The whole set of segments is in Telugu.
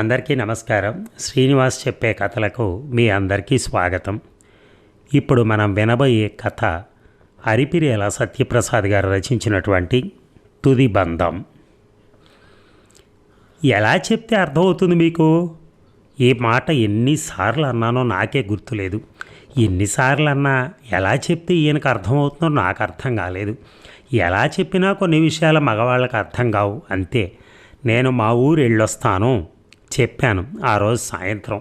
అందరికీ నమస్కారం. శ్రీనివాస్ చెప్పే కథలకు మీ అందరికీ స్వాగతం. ఇప్పుడు మనం వినబోయే కథ అరిపిరేల సత్యప్రసాద్ గారు రచించినటువంటి తుది బంధం. ఎలా చెప్తే అర్థమవుతుంది మీకు? ఈ మాట ఎన్నిసార్లు అన్నానో నాకే గుర్తులేదు. ఎన్నిసార్లు అన్నా ఎలా చెప్తే ఈయనకు అర్థమవుతుందో నాకు అర్థం కాలేదు. ఎలా చెప్పినా కొన్ని విషయాలు మగవాళ్ళకి అర్థం కావు, అంతే. నేను మా ఊరు వెళ్ళొస్తాను చెప్పాను ఆ రోజు సాయంత్రం.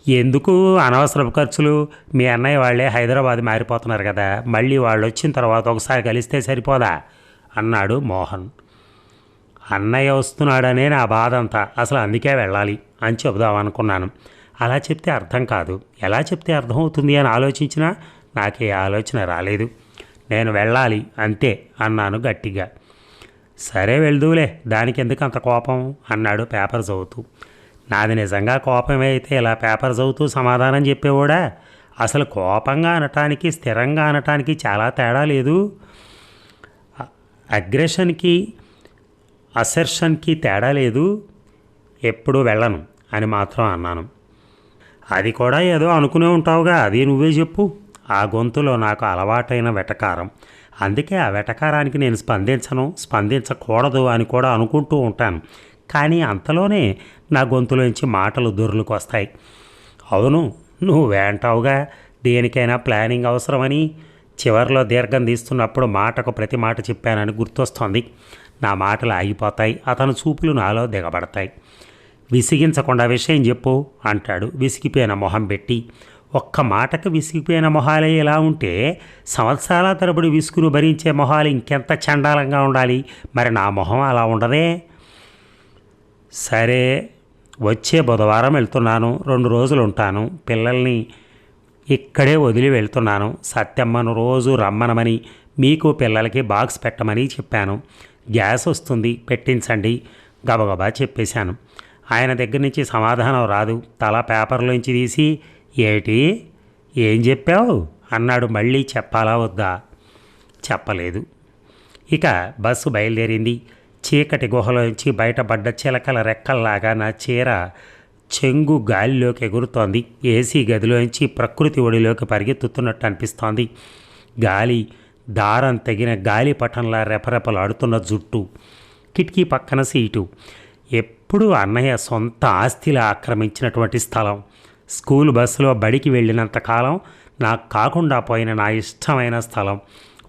ఎందుకు అనవసరపు ఖర్చులు? మీ అన్నయ్య వాళ్ళే హైదరాబాద్ మారిపోతున్నారు కదా, మళ్ళీ వాళ్ళు వచ్చిన తర్వాత ఒకసారి కలిస్తే సరిపోదా అన్నాడు మోహన్. అన్నయ్య వస్తున్నాడనే నా బాధ అంతా, అసలు అందుకే వెళ్ళాలి అని చెబుదామనుకున్నాను. అలా చెప్తే అర్థం కాదు, ఎలా చెప్తే అర్థమవుతుంది అని ఆలోచించినా నాకే ఆలోచన రాలేదు. నేను వెళ్ళాలి అంతే అన్నాను గట్టిగా. సరే వెళ్దూలే, దానికి ఎందుకు అంత కోపం అన్నాడు పేపర్ చదువుతూ. నాది నిజంగా కోపమే అయితే ఇలా పేపర్ చదువుతూ సమాధానం చెప్పేవాడా? అసలు కోపంగా అనటానికి స్థిరంగా అనటానికి చాలా తేడా లేదు. అగ్రెషన్కి అసెర్షన్కి తేడా లేదు. ఎప్పుడు వెళ్ళను అని మాత్రం అన్నాను. అది కూడా ఏదో అనుకునే ఉంటావుగా, అది నువ్వే చెప్పు. ఆ గొంతులో నాకు అలవాటైన వెటకారం. అందుకే ఆ వెటకారానికి నేను స్పందించకూడదు అని కూడా అనుకుంటూ ఉంటాను. కానీ అంతలోనే నా గొంతులోంచి మాటలు దొర్లుకు వస్తాయి. అవును, నువ్వే అంటావుగా, దేనికైనా ప్లానింగ్ అవసరమని. చివరిలో దీర్ఘం తీస్తున్నప్పుడు మాటకు ప్రతి మాట చెప్పానని గుర్తొస్తోంది. నా మాటలు ఆగిపోతాయి, అతను చూపులు నాలో దిగబడతాయి. విసిగించకుండా విషయం చెప్పు అంటాడు విసిగిపోయిన మొహం పెట్టి. ఒక్క మాటకు విసిగిపోయిన మొహాలే ఇలా ఉంటే సంవత్సరాల తరబడి విసుగును భరించే మొహాలు ఇంకెంత చండాలంగా ఉండాలి. మరి నా మొహం అలా ఉండదే. సరే, వచ్చే బుధవారం వెళ్తున్నాను, 2 రోజులు ఉంటాను. పిల్లల్ని ఇక్కడే వదిలి వెళ్తున్నాను. సత్యమ్మను రోజు రమ్మనమని, మీకు పిల్లలకి బాక్స్ పెట్టమని చెప్పాను. గ్యాస్ వస్తుంది, పెట్టించండి గబగబా చెప్పేశాను. ఆయన దగ్గర నుంచి సమాధానం రాదు. తల పేపర్లోంచి తీసి, ఏమిటి, ఏం చెప్పావు అన్నాడు. మళ్ళీ చెప్పాలా వద్దా? చెప్పలేదు. ఇక బస్సు బయలుదేరింది. చీకటి గుహలోంచి బయటపడ్డ చిలకల రెక్కల్లాగా నా చీర చెంగు గాలిలోకి ఎగురుతోంది. ఏసీ గదిలోంచి ప్రకృతి ఒడిలోకి పరిగెత్తుతున్నట్టు అనిపిస్తోంది. గాలి దారం తెగిన గాలిపటంలా రెపరెపలాడుతున్న జుట్టు, కిటికీ పక్కన సీటు, ఎప్పుడూ అన్నయ్య సొంత ఆస్తిలా ఆక్రమించినటువంటి స్థలం. స్కూల్ బస్సులో బడికి వెళ్ళినంతకాలం నాకు కాకుండా పోయిన నా ఇష్టమైన స్థలం.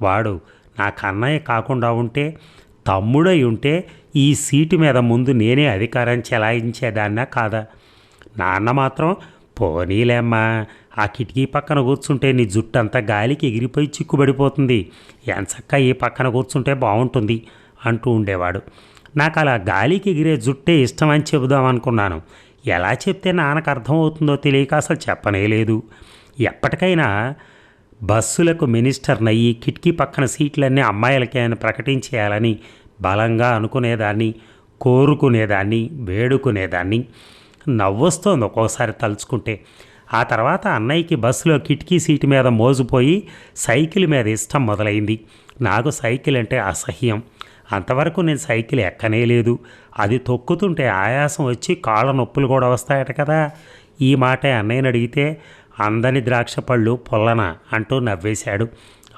వాడు నాకు అన్నయ్య కాకుండా ఉంటే, తమ్ముడై ఉంటే ఈ సీటు మీద ముందు నేనే అధికారం చెలాయించేదాన్నా కాదా? నాన్న మాత్రం, పోనీలేమ్మా, ఆ కిటికీ పక్కన కూర్చుంటే నీ జుట్టు అంతా గాలికి ఎగిరిపోయి చిక్కుబడిపోతుంది, ఎంచక్కా ఈ పక్కన కూర్చుంటే బాగుంటుంది అంటూ ఉండేవాడు. నాకు అలా గాలికి ఎగిరే జుట్టే ఇష్టమని చెబుదామనుకున్నాను. ఎలా చెప్తే నాన్నకు అర్థమవుతుందో తెలియక అసలు చెప్పనేలేదు. ఎప్పటికైనా బస్సులకు మినిస్టర్నయ్యి కిటికీ పక్కన సీట్లన్నీ అమ్మాయిలకే అని ప్రకటించేయాలని బలంగా అనుకునేదాన్ని, కోరుకునేదాన్ని, వేడుకునేదాన్ని. నవ్వొస్తోంది ఒక్కోసారి తలుచుకుంటే. ఆ తర్వాత అన్నయ్యకి బస్సులో కిటికీ సీటు మీద మోజుపోయి సైకిల్ మీద ఇష్టం మొదలైంది. నాకు సైకిల్ అంటే అసహ్యం. అంతవరకు నేను సైకిల్ ఎక్కనే లేదు. అది తొక్కుతుంటే ఆయాసం వచ్చి కాళ్ళ నొప్పులు కూడా వస్తాయట కదా. ఈ మాటే అన్నయ్యని అడిగితే, అందని ద్రాక్ష పళ్ళు పొల్లన అంటూ నవ్వేశాడు.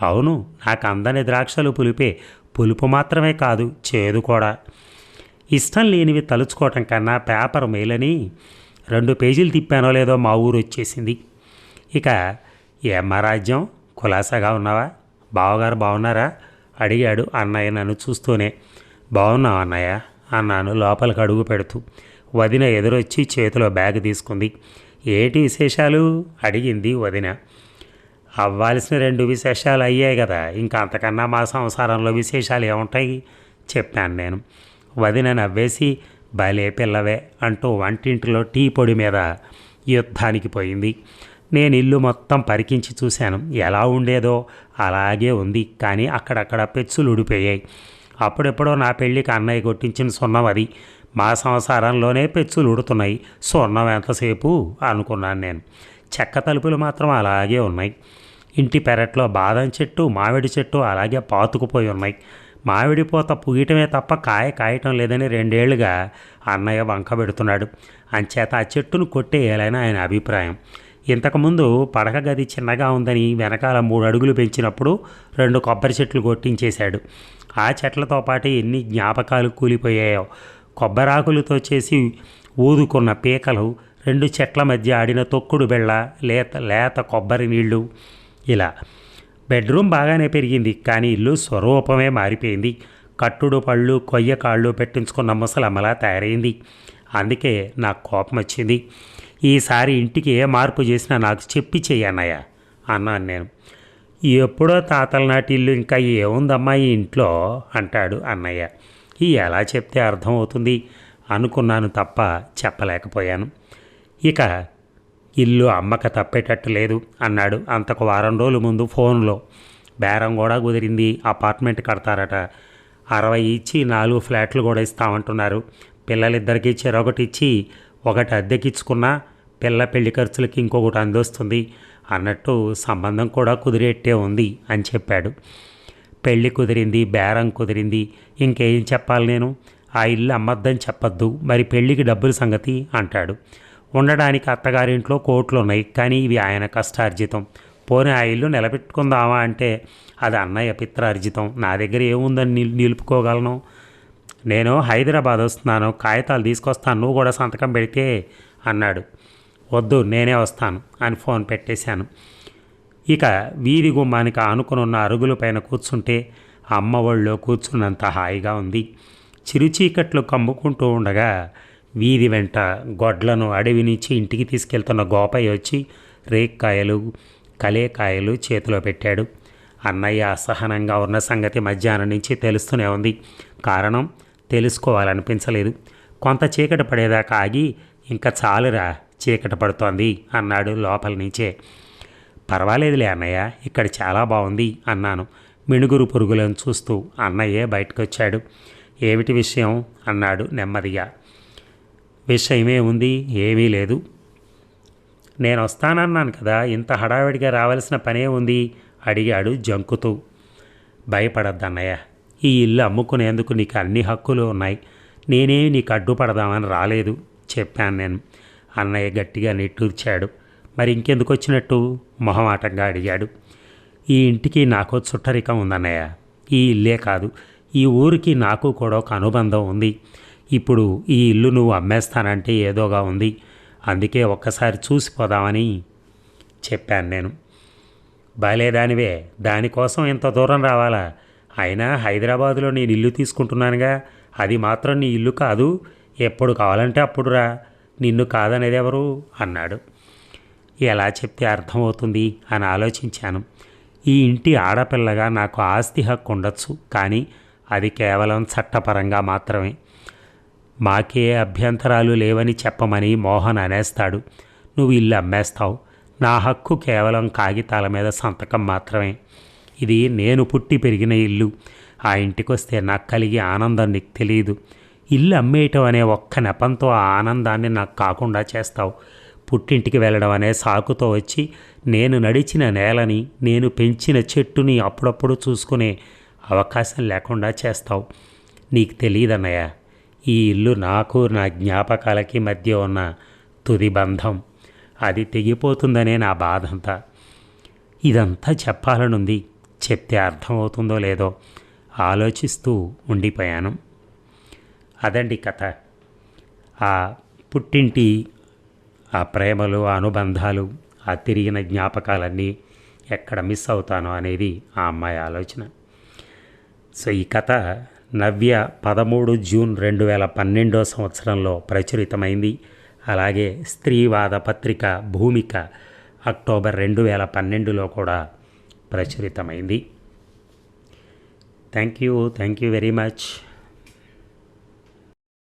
అవును, నాకు అందని ద్రాక్షలు పులిపే. పులుపు మాత్రమే కాదు, చేదు కూడా. ఇష్టం లేనివి తలుచుకోవటం కన్నా పేపర్ మేలని 2 పేజీలు తిప్పానో లేదో మా ఊరు వచ్చేసింది. ఇక ఏమ్మా రాజ్యం, కులాసాగా ఉన్నావా? బావగారు బాగున్నారా అడిగాడు అన్నయ్య నన్ను చూస్తూనే. బాగున్నావు అన్నయ్య అన్నాను లోపలికి అడుగు పెడుతూ. వదిన ఎదురొచ్చి చేతిలో బ్యాగ్ తీసుకుంది. ఏంటి విశేషాలు అడిగింది వదిన. అవ్వాల్సిన 2 విశేషాలు అయ్యాయి కదా, ఇంకా అంతకన్నా మా సంసారంలో విశేషాలు ఏముంటాయి చెప్పాను నేను. వదిన నవ్వేసి, భలే పిల్లవే అంటూ వంటింటిలో టీ పొడి మీద యుద్ధానికి పోయింది. నేను ఇల్లు మొత్తం పరికించి చూశాను. ఎలా ఉండేదో అలాగే ఉంది, కానీ అక్కడక్కడ పెచ్చులు ఊడిపోయాయి. అప్పుడెప్పుడో నా పెళ్ళికి అన్నయ్య కొట్టించిన సున్నం అది. మా సంసారంలోనే పెచ్చులు ఉడుతున్నాయి, సున్నం ఎంతసేపు అనుకున్నాను నేను. చెక్క తలుపులు మాత్రం అలాగే ఉన్నాయి. ఇంటి పెరట్లో బాదం చెట్టు, మామిడి చెట్టు అలాగే పాతుకుపోయి ఉన్నాయి. మామిడి పూత పుగియటమే తప్ప కాయ కాయటం లేదని 2 ఏళ్లుగా అన్నయ్య వంక పెడుతున్నాడు. అంచేత ఆ చెట్టును కొట్టేయాలని ఆయన అభిప్రాయం. ఇంతకుముందు పడక గది చిన్నగా ఉందని వెనకాల 3 అడుగులు పెంచినప్పుడు 2 కొబ్బరి చెట్లు కొట్టించేశాడు. ఆ చెట్లతో పాటు ఎన్ని జ్ఞాపకాలు కూలిపోయాయో. కొబ్బరాకులతో చేసి ఊదుకున్న పీకలు, 2 చెట్ల మధ్య ఆడిన తొక్కుడు బెళ్ళ, లేత లేత కొబ్బరి నీళ్లు. ఇలా బెడ్రూమ్ బాగానే పెరిగింది, కానీ ఇల్లు స్వరూపమే మారిపోయింది. కట్టుడు పళ్ళు కొయ్య కాళ్ళు పెట్టించుకున్న ముసలమ్మలా తయారైంది. అందుకే నాకు కోపం వచ్చింది. ఈసారి ఇంటికి ఏ మార్పు చేసినా నాకు చెప్పి చెయ్యన్నయ్య అన్నాను నేను. ఎప్పుడో తాతల నాటి ఇల్లు ఇంకా ఏముందమ్మా ఈ ఇంట్లో అంటాడు అన్నయ్య. ఎలా చెప్తే అర్థమవుతుంది అనుకున్నాను తప్ప చెప్పలేకపోయాను. ఇక ఇల్లు అమ్మక తప్పేటట్టు లేదు అన్నాడు అంతకు 1 వారం ముందు ఫోన్లో. బేరం కూడా కుదిరింది. అపార్ట్మెంట్ కడతారట. 60 ఇచ్చి 4 ఫ్లాట్లు కూడా ఇస్తామంటున్నారు. పిల్లలిద్దరికీ చెరొకటి ఇచ్చి ఒకటి అద్దెకిచ్చుకున్నా పిల్ల పెళ్లి ఖర్చులకి ఇంకొకటి అందొస్తుంది అన్నట్టు సంబంధం కూడా కుదిరేట్టే ఉంది అని చెప్పాడు. పెళ్ళి కుదిరింది, బేరం కుదిరింది, ఇంకేం చెప్పాలి నేను? ఆ ఇల్లు అమ్మద్దని చెప్పొద్దు, మరి పెళ్ళికి డబ్బుల సంగతి అంటాడు. ఉండడానికి అత్తగారింట్లో కోట్లు ఉన్నాయి, కానీ ఇవి ఆయన కష్టార్జితం. పోనీ ఆ ఇల్లు నిలబెట్టుకుందామా అంటే అది అన్నయ్య పిత్రార్జితం. నా దగ్గర ఏముందని నిలుపుకోగలను? నేను హైదరాబాద్ వస్తున్నాను, కాగితాలు తీసుకొస్తాను, నువ్వు కూడా సంతకం పెడితే అన్నాడు. వద్దు, నేనే వస్తాను అని ఫోన్ పెట్టేశాను. ఇక వీధి గుమ్మానికి ఆనుకునున్న అరుగుల పైన కూర్చుంటే అమ్మ ఒళ్ళో కూర్చున్నంత హాయిగా ఉంది. చిరుచీకట్లు కమ్ముకుంటూ ఉండగా వీధి వెంట గొడ్లను అడవి నుంచి ఇంటికి తీసుకెళ్తున్న గోపయ్య వచ్చి రేక్కాయలు కలేకాయలు చేతిలో పెట్టాడు. అన్నయ్య అసహనంగా ఉన్న సంగతి మధ్యాహ్నం నుంచి తెలుస్తూనే ఉంది. కారణం తెలుసుకోవాలనిపించలేదు. కొంత చీకటి పడేదాకా ఆగి, ఇంకా చాలురా చీకటి పడుతోంది అన్నాడు లోపల నుంచే. పర్వాలేదులే అన్నయ్య, ఇక్కడ చాలా బాగుంది అన్నాను మిణుగురు పురుగులను చూస్తూ. అన్నయ్యే బయటకు వచ్చాడు. ఏమిటి విషయం అన్నాడు నెమ్మదిగా. విషయమే ఉంది, ఏమీ లేదు. నేను వస్తానన్నాను కదా, ఇంత హడావిడిగా రావాల్సిన పనే ఉంది అడిగాడు జంకుతూ. భయపడద్దన్నయ్య, ఈ ఇల్లు అమ్ముకునేందుకు నీకు అన్ని హక్కులు ఉన్నాయి. నేనేమి నీకు అడ్డుపడదామని రాలేదు చెప్పాను నేను. అన్నయ్య గట్టిగా నిట్టూర్చాడు. మరి ఇంకెందుకు వచ్చినట్టు మొహమాటంగా అడిగాడు. ఈ ఇంటికి నాకు చుట్టరికం ఉందన్నయ్య. ఈ ఇల్లే కాదు, ఈ ఊరికి నాకు కూడా ఒక అనుబంధం ఉంది. ఇప్పుడు ఈ ఇల్లు నువ్వు అమ్మేస్తానంటే ఏదోగా ఉంది. అందుకే ఒక్కసారి చూసిపోదామని చెప్పాను నేను. బాలేదానివే, దానికోసం ఇంత దూరం రావాలా? అయినా హైదరాబాదులో నేను ఇల్లు తీసుకుంటున్నానుగా, అది మాత్రం నీ ఇల్లు కాదు. ఎప్పుడు కావాలంటే అప్పుడు రా, నిన్ను కాదనేది ఎవరు అన్నాడు. ఎలా చెప్తే అర్థమవుతుంది అని ఆలోచించాను. ఈ ఇంటి ఆడపిల్లగా నాకు ఆస్తి హక్కు ఉండొచ్చు, కానీ అది కేవలం చట్టపరంగా మాత్రమే. మాకే అభ్యంతరాలు లేవని చెప్పమని మోహన్ అనేస్తాడు. నువ్వు ఇల్లు అమ్మేస్తావు. నా హక్కు కేవలం కాగితాల మీద సంతకం మాత్రమే. ఇది నేను పుట్టి పెరిగిన ఇల్లు. ఆ ఇంటికొస్తే నాకు కలిగే ఆనందం నీకు తెలియదు. ఇల్లు అమ్మేయటం అనే ఒక్క నెపంతో ఆ ఆనందాన్ని నాకు కాకుండా చేస్తావు. పుట్టింటికి వెళ్ళడం అనే సాకుతో వచ్చి నేను నడిచిన నేలని, నేను పెంచిన చెట్టుని అప్పుడప్పుడు చూసుకునే అవకాశం లేకుండా చేస్తావు. నీకు తెలియదన్నయ్య, ఈ ఇల్లు నాకు నా జ్ఞాపకాలకి మధ్య ఉన్న తుది బంధం. అది తెగిపోతుందనే నా బాధంతా. ఇదంతా చెప్పాలనుంది, చెప్తే అర్థమవుతుందో లేదో ఆలోచిస్తూ ఉండిపోయాను. అదండి కథ. ఆ పుట్టింటి ఆ ప్రేమలు, ఆ అనుబంధాలు, ఆ తిరిగిన జ్ఞాపకాలన్నీ ఎక్కడ మిస్ అవుతానో అనేది ఆ అమ్మాయి ఆలోచన. సో ఈ కథ నవ్య 13 జూన్ 2012 ప్రచురితమైంది. అలాగే స్త్రీవాద పత్రిక భూమిక అక్టోబర్ 2012 కూడా ప్రచురితమైంది. Thank you very much.